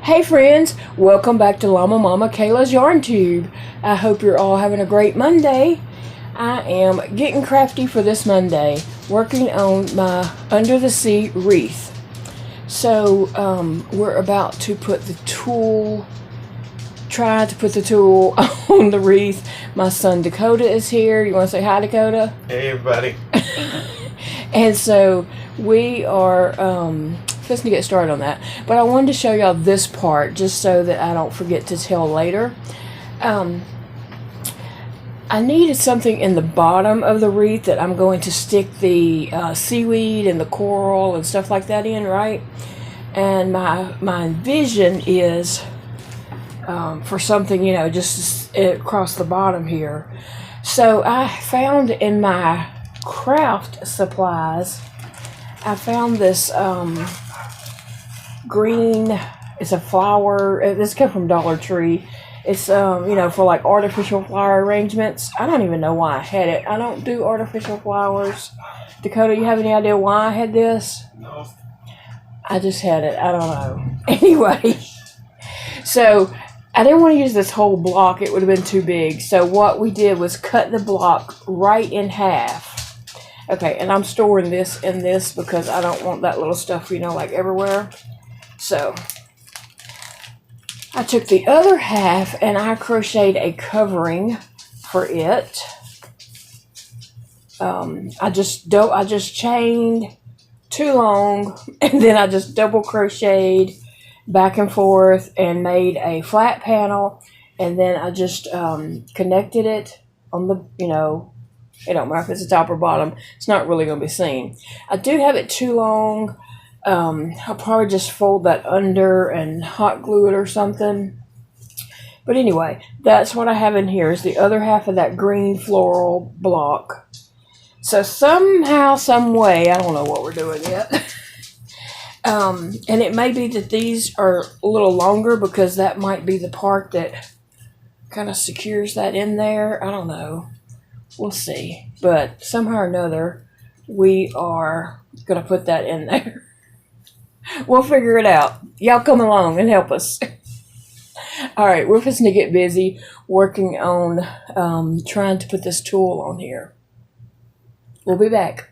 Hey friends, welcome back to Llama Mama Kayla's Yarn Tube. I hope you're all having a great Monday. I am getting crafty for this Monday, working on my Under the Sea wreath. So we're about to put the tulle, try to put the tulle on the wreath. My son Dakota is here. You want to say hi, Dakota? Hey everybody. And so we are to get started on that, but I wanted to show y'all this part just so that I don't forget to tell later. I needed something in the bottom of the wreath that I'm going to stick the seaweed and the coral and stuff like that in, right? And my vision is for something, you know, just across the bottom here. So I found in my craft supplies, I found this green, it's a flower, this came from Dollar Tree. It's you know, for like artificial flower arrangements. I don't even know why I had it. I don't do artificial flowers. Dakota, you have any idea why I had this? No. I just had it. I don't know. Anyway, so I didn't want to use this whole block. It would have been too big. So what we did was cut the block right in half. Okay, and I'm storing this in this because I don't want that little stuff, you know, like everywhere. So I took the other half and I crocheted a covering for it. I just chained too long, and then I just double crocheted back and forth and made a flat panel, and then I just connected it on the, you know, it don't matter if it's the top or bottom, it's not really going to be seen. I do have it too long. I'll probably just fold that under and hot glue it or something. But anyway, that's what I have in here, is the other half of that green floral block. So somehow, some way, I don't know what we're doing yet. And it may be that these are a little longer because that might be the part that kind of secures that in there. I don't know. We'll see. But somehow or another, we are going to put that in there. We'll figure it out. Y'all come along and help us. All right, we're just going to get busy working on trying to put this tulle on here. We'll be back.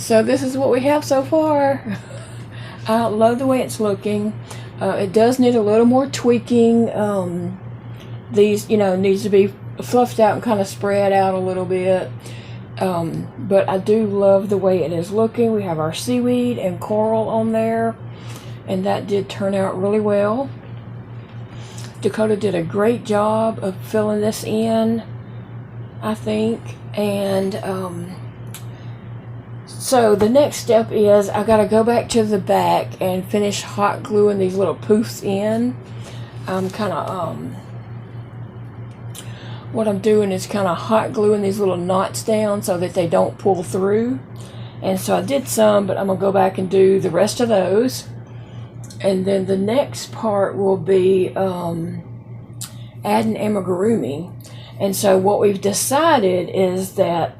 So this is what we have so far. I love the way it's looking. It does need a little more tweaking. These, needs to be fluffed out and kind of spread out a little bit. But I do love the way it is looking. We have our seaweed and coral on there, and that did turn out really well. Dakota did a great job of filling this in, I think. And so the next step is I gotta go back to the back and finish hot gluing these little poofs in. I'm kind of what I'm doing is kind of hot gluing these little knots down so that they don't pull through. And so I did some, but I'm gonna go back and do the rest of those. And then the next part will be adding amigurumi. And so what we've decided is that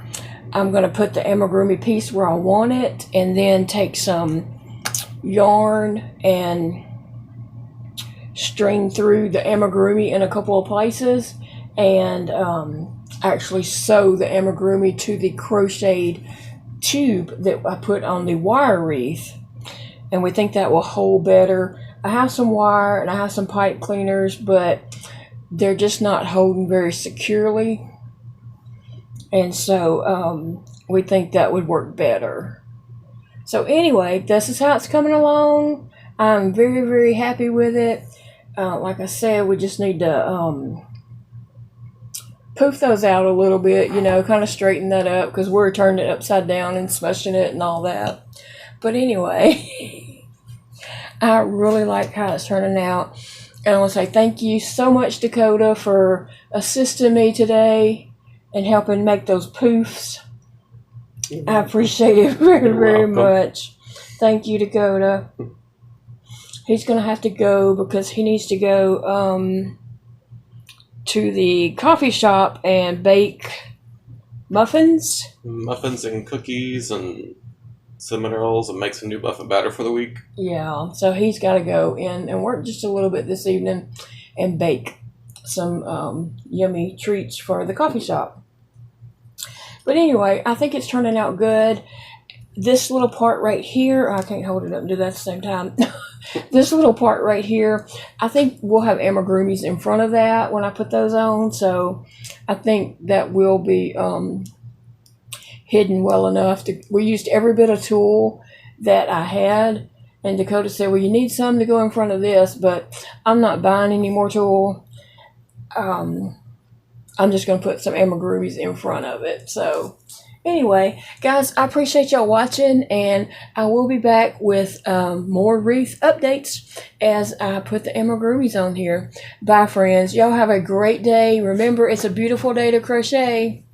I'm going to put the amigurumi piece where I want it, and then take some yarn and string through the amigurumi in a couple of places, and actually sew the amigurumi to the crocheted tube that I put on the wire wreath. And we think that will hold better. I have some wire and I have some pipe cleaners, but they're just not holding very securely. And so we think that would work better. So anyway, this is how it's coming along. I'm very, very happy with it. Like I said, we just need to poof those out a little bit, kind of straighten that up, because we're turning it upside down and smushing it and all that. But anyway, I really like how it's turning out. And I want to say thank you so much, Dakota, for assisting me today and helping make those poofs. I appreciate it very, very much. Thank you, Dakota. He's going to have to go because he needs to go to the coffee shop and bake muffins. Muffins and cookies and cinnamon rolls and make some new muffin batter for the week. Yeah, so he's got to go in and work just a little bit this evening and bake some yummy treats for the coffee shop. But anyway, I think it's turning out good. This little part right here, I can't hold it up and do that at the same time. This little part right here, I think we'll have amigurumis in front of that when I put those on. So I think that will be hidden well enough. We used every bit of tulle that I had. And Dakota said, well, you need some to go in front of this, but I'm not buying any more tulle. I'm just going to put some amigurumis in front of it. So anyway, guys, I appreciate y'all watching, and I will be back with more wreath updates as I put the amigurumis on here. Bye, friends. Y'all have a great day. Remember, it's a beautiful day to crochet.